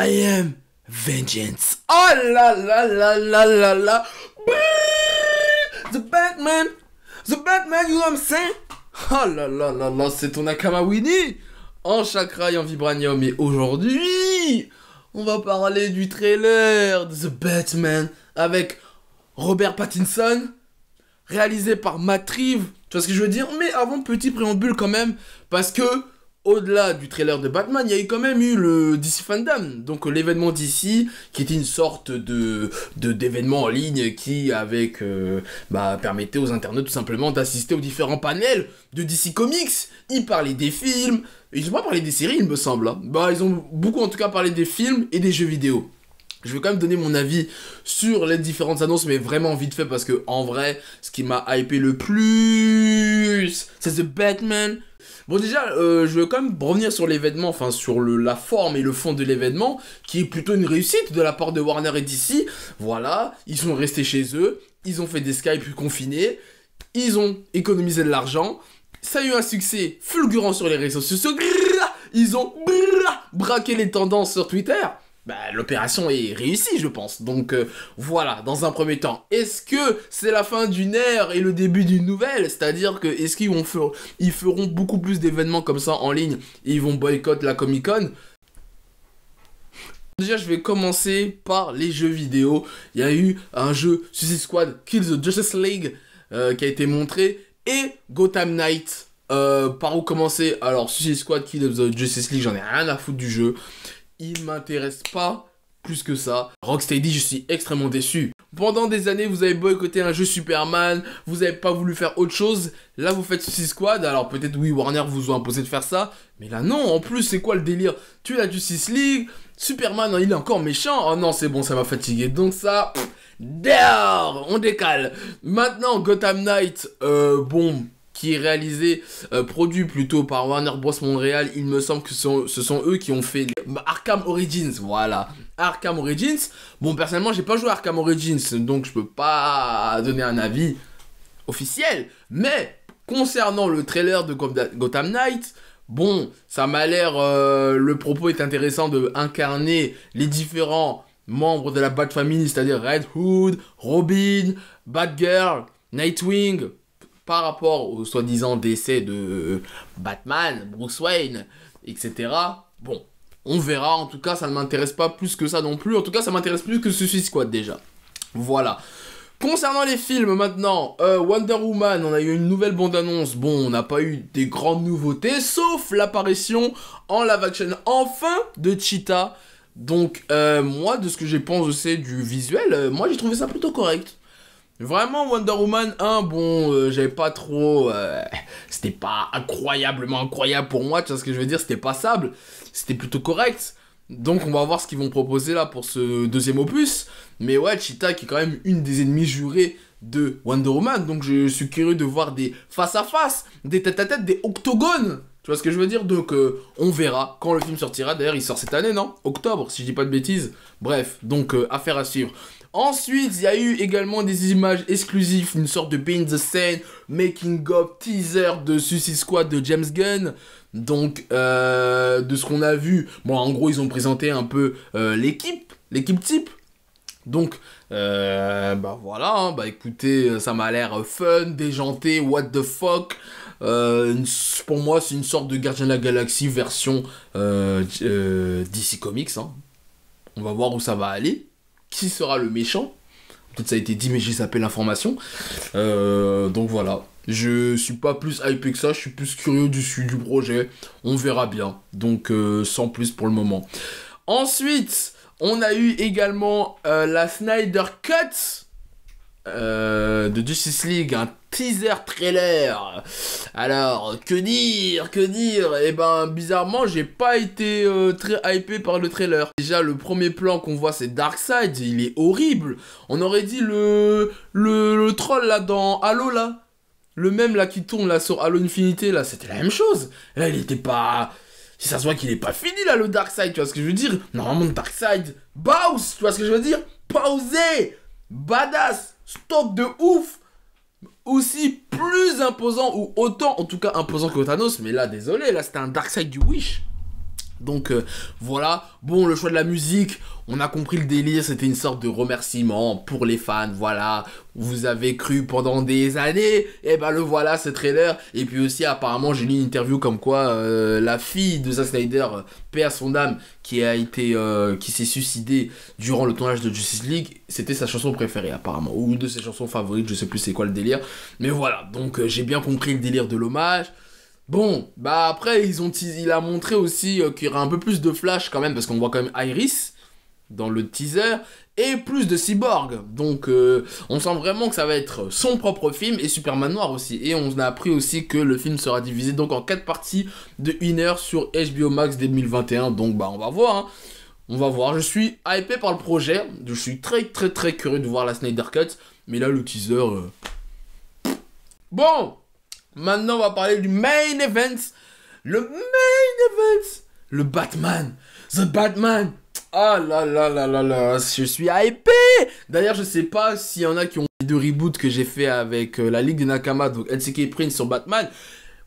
I am vengeance. Oh là là là là là là. The Batman. The Batman, you know what I'm saying? Oh là là là là, c'est ton Nakama Winnie en chakra et en vibranium. Et aujourd'hui, on va parler du trailer de The Batman avec Robert Pattinson, réalisé par Matt Reeves. Tu vois ce que je veux dire? Mais avant, petit préambule quand même, parce que au-delà du trailer de Batman, il y a eu quand même eu le DC Fandom, donc l'événement DC, qui était une sorte d'événement en ligne qui permettait aux internautes tout simplement d'assister aux différents panels de DC Comics. Ils parlaient des films, ils ont pas parlé des séries il me semble, hein. Ils ont beaucoup en tout cas parlé des films et des jeux vidéo. Je vais quand même donner mon avis sur les différentes annonces, mais vraiment vite fait, parce que en vrai, ce qui m'a hypé le plus, c'est The Batman. Bon déjà, je vais quand même revenir sur l'événement, enfin sur la forme et le fond de l'événement, qui est plutôt une réussite de la part de Warner et DC. Voilà, ils sont restés chez eux, ils ont fait des Skype confinés, ils ont économisé de l'argent, ça a eu un succès fulgurant sur les réseaux sociaux, ils ont braqué les tendances sur Twitter. L'opération est réussie, je pense. Donc voilà, dans un premier temps, est-ce que c'est la fin d'une ère et le début d'une nouvelle? C'est-à-dire que est-ce qu'ils feront beaucoup plus d'événements comme ça en ligne et ils vont boycotter la Comic-Con? Déjà, je vais commencer par les jeux vidéo. Il y a eu un jeu Suicide Squad Kill the Justice League qui a été montré, et Gotham Knight. Par où commencer? Alors, Suicide Squad Kill the Justice League, j'en ai rien à foutre du jeu. Il m'intéresse pas plus que ça. Rocksteady, je suis extrêmement déçu. Pendant des années, vous avez boycotté un jeu Superman, vous avez pas voulu faire autre chose. Là, vous faites Suicide Squad. Alors peut-être oui, Warner vous a imposé de faire ça, mais là non. En plus, c'est quoi le délire? Tu es la Justice League, Superman, il est encore méchant. Oh non, c'est bon, ça m'a fatigué. Donc ça, dehors, on décale. Maintenant, Gotham Knight, qui est produit plutôt par Warner Bros Montréal. Il me semble que ce sont eux qui ont fait Arkham Origins. Voilà, Arkham Origins. Bon, personnellement, j'ai pas joué à Arkham Origins, donc je peux pas donner un avis officiel. Mais concernant le trailer de Gotham Knight, bon, ça m'a l'air, le propos est intéressant de incarner les différents membres de la Bat Family, c'est-à-dire Red Hood, Robin, Batgirl, Nightwing, par rapport au soi-disant décès de Batman, Bruce Wayne, etc. Bon, on verra. En tout cas, ça ne m'intéresse pas plus que ça non plus. En tout cas, ça m'intéresse plus que Suicide Squad déjà. Voilà. Concernant les films maintenant, Wonder Woman, on a eu une nouvelle bande-annonce. Bon, on n'a pas eu des grandes nouveautés, sauf l'apparition en live-action enfin de Cheetah. Donc, moi, de ce que j'ai pensé du visuel, moi j'ai trouvé ça plutôt correct. Vraiment, Wonder Woman 1, j'avais pas trop... c'était pas incroyablement incroyable pour moi, tu vois ce que je veux dire, c'était passable, c'était plutôt correct. Donc on va voir ce qu'ils vont proposer là pour ce deuxième opus. Mais ouais, Cheetah qui est quand même une des ennemies jurées de Wonder Woman, donc je suis curieux de voir des face-à-face, des tête-à-tête, des octogones. Tu vois ce que je veux dire? Donc on verra quand le film sortira. D'ailleurs, il sort cette année, non? Octobre, si je dis pas de bêtises. Bref, donc affaire à suivre. Ensuite, il y a eu également des images exclusives, une sorte de behind the scene, making of, teaser de Suicide Squad de James Gunn. Donc, de ce qu'on a vu, bon, en gros, ils ont présenté un peu l'équipe type. Donc, voilà, hein, écoutez, ça m'a l'air fun, déjanté, what the fuck. Pour moi, c'est une sorte de Gardien de la Galaxie version DC Comics. Hein. On va voir où ça va aller. Qui sera le méchant? Peut-être ça a été dit, mais j'ai zappé l'information. Donc voilà. Je suis pas plus hypé que ça, je suis plus curieux du projet. On verra bien. Donc sans plus pour le moment. Ensuite, on a eu également la Snyder Cut de Justice League, un teaser trailer. Alors, que dire? Eh ben, bizarrement, j'ai pas été très hypé par le trailer. Déjà, le premier plan qu'on voit, c'est Darkseid, il est horrible. On aurait dit le troll là dans Halo là. Le même là qui tourne là sur Halo Infinité là, c'était la même chose. Là, il était pas... Si ça se voit qu'il est pas fini là, le Darkseid, tu vois ce que je veux dire? Normalement, Darkseid, bounce, tu vois ce que je veux dire? Pausé, badass, stock de ouf. Aussi plus imposant, ou autant en tout cas imposant que Thanos, mais là désolé, là c'était un Darkseid du Wish. Donc voilà, bon, le choix de la musique, on a compris le délire, c'était une sorte de remerciement pour les fans, voilà, vous avez cru pendant des années, et ben le voilà ce trailer, et puis aussi apparemment j'ai lu une interview comme quoi la fille de Zack Snyder, paix à son âme, qui s'est suicidée durant le tournage de Justice League, c'était sa chanson préférée apparemment, ou une de ses chansons favorites, je sais plus c'est quoi le délire, mais voilà, donc j'ai bien compris le délire de l'hommage. Bon, bah après, il a montré aussi qu'il y aura un peu plus de Flash quand même, parce qu'on voit quand même Iris dans le teaser, et plus de Cyborg. Donc, on sent vraiment que ça va être son propre film, et Superman Noir aussi. Et on a appris aussi que le film sera divisé donc en 4 parties de 1 heure sur HBO Max dès 2021. Donc, bah, on va voir, hein. On va voir. Je suis hypé par le projet. Je suis très, très, très curieux de voir la Snyder Cut. Mais là, le teaser... Bon! Maintenant, on va parler du main event. Le main event. Le Batman. The Batman. Ah là là là là là. Je suis hypé. D'ailleurs, je sais pas s'il y en a qui ont vu de reboot que j'ai fait avec la Ligue des Nakama, donc LCK Prince sur Batman.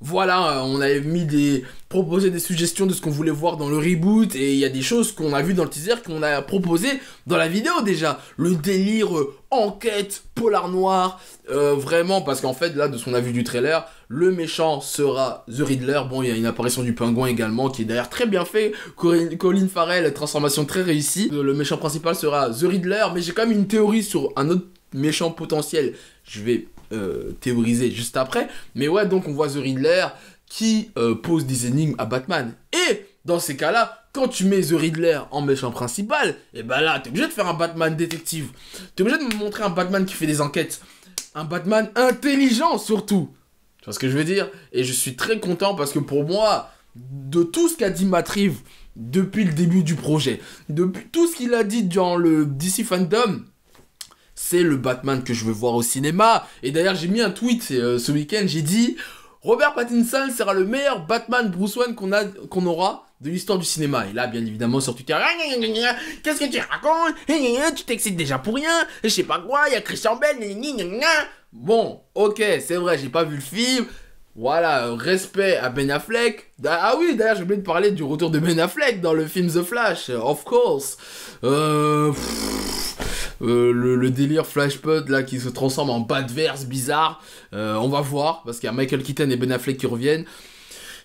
Voilà, on avait proposé des suggestions de ce qu'on voulait voir dans le reboot, et il y a des choses qu'on a vues dans le teaser qu'on a proposé dans la vidéo déjà. Le délire enquête, polar noir, vraiment, parce qu'en fait, là, de ce qu'on a vu du trailer, le méchant sera The Riddler. Bon, il y a une apparition du pingouin également, qui est d'ailleurs très bien fait. Colin Farrell, transformation très réussie. Le méchant principal sera The Riddler, mais j'ai quand même une théorie sur un autre méchant potentiel. Je vais théoriser juste après, mais ouais, donc on voit The Riddler qui pose des énigmes à Batman, et dans ces cas-là, quand tu mets The Riddler en méchant principal, et ben là, t'es obligé de faire un Batman détective, t'es obligé de me montrer un Batman qui fait des enquêtes, un Batman intelligent surtout, tu vois ce que je veux dire, et je suis très content parce que pour moi, de tout ce qu'a dit Matt Reeves depuis le début du projet, depuis tout ce qu'il a dit dans le DC Fandom, c'est le Batman que je veux voir au cinéma. Et d'ailleurs, j'ai mis un tweet ce week-end, j'ai dit Robert Pattinson sera le meilleur Batman Bruce Wayne qu'on aura de l'histoire du cinéma. Et là, bien évidemment, sur Twitter, qu'est-ce que tu racontes? Tu t'excites déjà pour rien? Je sais pas quoi, il y a Christian Bale. Bon, ok, c'est vrai, j'ai pas vu le film. Voilà, respect à Ben Affleck. Ah oui, d'ailleurs, j'ai oublié de parler du retour de Ben Affleck dans le film The Flash, of course. Le délire Flashpoint là qui se transforme en Batverse bizarre. On va voir, parce qu'il y a Michael Keaton et Ben Affleck qui reviennent.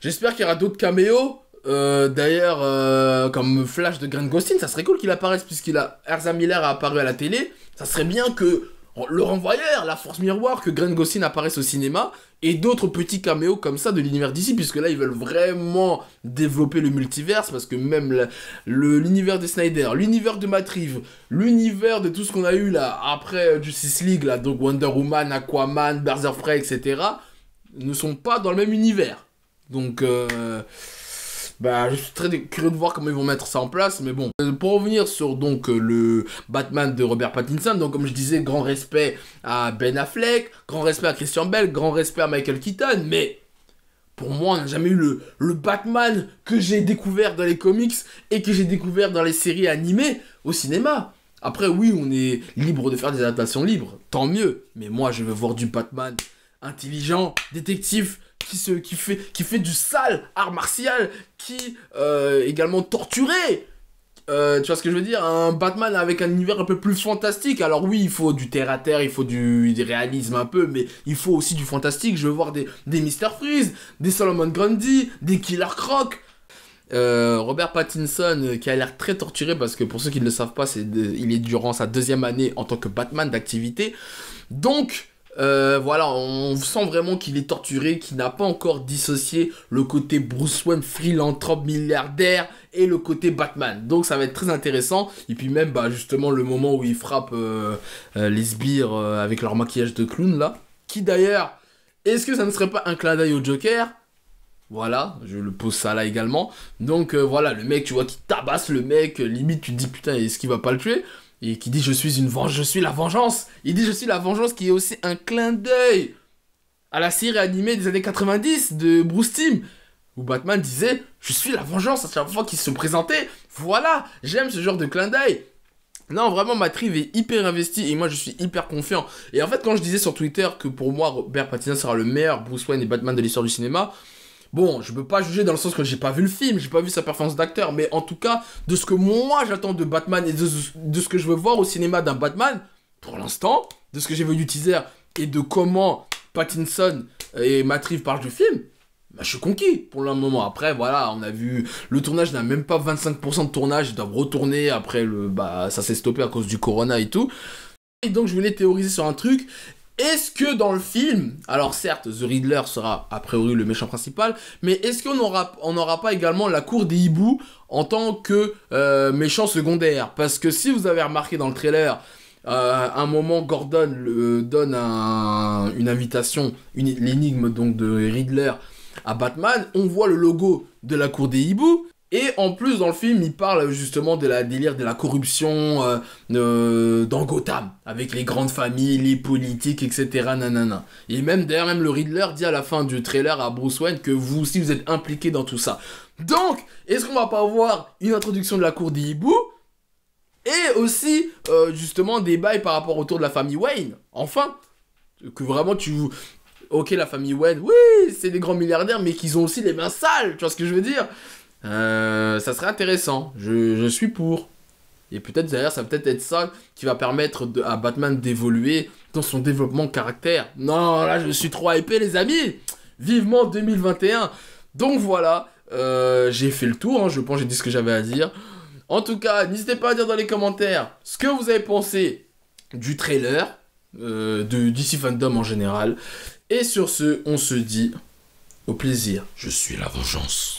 J'espère qu'il y aura d'autres caméos. D'ailleurs, comme Flash de Grant Gustin, ça serait cool qu'il apparaisse, Ezra Miller a apparu à la télé. Ça serait bien que le renvoyeur, la Force Miroir, que Grant Gustin apparaisse au cinéma, et d'autres petits caméos comme ça de l'univers d'ici, puisque là ils veulent vraiment développer le multiverse, parce que même l'univers de Snyder, l'univers de Matt Reeves, l'univers de tout ce qu'on a eu là après Justice League, là, donc Wonder Woman, Aquaman, Berserk Frey, etc., ne sont pas dans le même univers. Donc bah, je suis très curieux de voir comment ils vont mettre ça en place, mais bon. Pour revenir sur donc le Batman de Robert Pattinson, donc comme je disais, grand respect à Ben Affleck, grand respect à Christian Bale, grand respect à Michael Keaton, mais pour moi, on n'a jamais eu le Batman que j'ai découvert dans les comics et que j'ai découvert dans les séries animées au cinéma. Après, oui, on est libre de faire des adaptations libres, tant mieux, mais moi, je veux voir du Batman intelligent, détective, qui fait du sale art martial, qui également torturé. Tu vois ce que je veux dire? Un Batman avec un univers un peu plus fantastique. Alors oui, il faut du terre à terre, il faut du réalisme un peu, mais il faut aussi du fantastique. Je veux voir des Mr. Freeze, des Solomon Grundy, des Killer Croc. Robert Pattinson qui a l'air très torturé, parce que pour ceux qui ne le savent pas, il est durant sa 2e année en tant que Batman d'activité. Donc voilà, on sent vraiment qu'il est torturé, qu'il n'a pas encore dissocié le côté Bruce Wayne philanthrope milliardaire et le côté Batman. Donc ça va être très intéressant. Et puis même bah, justement le moment où il frappe les sbires avec leur maquillage de clown là. Qui d'ailleurs, est-ce que ça ne serait pas un clin d'œil au Joker? Voilà, je le pose ça là également. Donc voilà, le mec tu vois qui tabasse le mec, limite tu te dis putain est-ce qu'il va pas le tuer? Et qui dit je suis la vengeance. Il dit je suis la vengeance, qui est aussi un clin d'œil à la série animée des années 90 de Bruce Timm, où Batman disait je suis la vengeance à chaque fois qu'il se présentait. Voilà, j'aime ce genre de clin d'œil. Non, vraiment, Matt Reeves est hyper investi et moi je suis hyper confiant. Et en fait, quand je disais sur Twitter que pour moi Robert Pattinson sera le meilleur Bruce Wayne et Batman de l'histoire du cinéma, Bon, je peux pas juger dans le sens que j'ai pas vu le film, j'ai pas vu sa performance d'acteur, mais en tout cas, de ce que moi j'attends de Batman et de ce que je veux voir au cinéma d'un Batman, pour l'instant, de ce que j'ai vu du teaser et de comment Pattinson et Matt Reeves parlent du film, bah, je suis conquis pour le moment. Après, voilà, on a vu, le tournage n'a même pas 25% de tournage, ils doivent retourner après ça s'est stoppé à cause du corona et tout. Et donc, je voulais théoriser sur un truc. Est-ce que dans le film, alors certes, The Riddler sera a priori le méchant principal, mais est-ce qu'on n'aura pas également la cour des hiboux en tant que méchant secondaire? Parce que si vous avez remarqué dans le trailer, à un moment, Gordon donne une invitation, l'énigme donc de Riddler à Batman, on voit le logo de la cour des hiboux. Et en plus, dans le film, il parle justement de la délire de la corruption dans Gotham, avec les grandes familles, les politiques, etc. Nanana. Et même, d'ailleurs, même le Riddler dit à la fin du trailer à Bruce Wayne que vous aussi, vous êtes impliqué dans tout ça. Donc, est-ce qu'on va pas avoir une introduction de la cour des hiboux et aussi, justement, des bails par rapport autour de la famille Wayne? Enfin, que vraiment Ok, la famille Wayne, oui, c'est des grands milliardaires, mais qu'ils ont aussi les mains sales, tu vois ce que je veux dire? Ça serait intéressant, je suis pour. Et peut-être d'ailleurs, ça va peut-être être ça qui va permettre à Batman d'évoluer dans son développement de caractère. Non, là je suis trop hypé les amis. Vivement 2021. Donc voilà, j'ai fait le tour, hein, je pense que j'ai dit ce que j'avais à dire. En tout cas, n'hésitez pas à dire dans les commentaires ce que vous avez pensé du trailer, de DC Fandom en général. Et sur ce, on se dit au plaisir. Je suis la vengeance.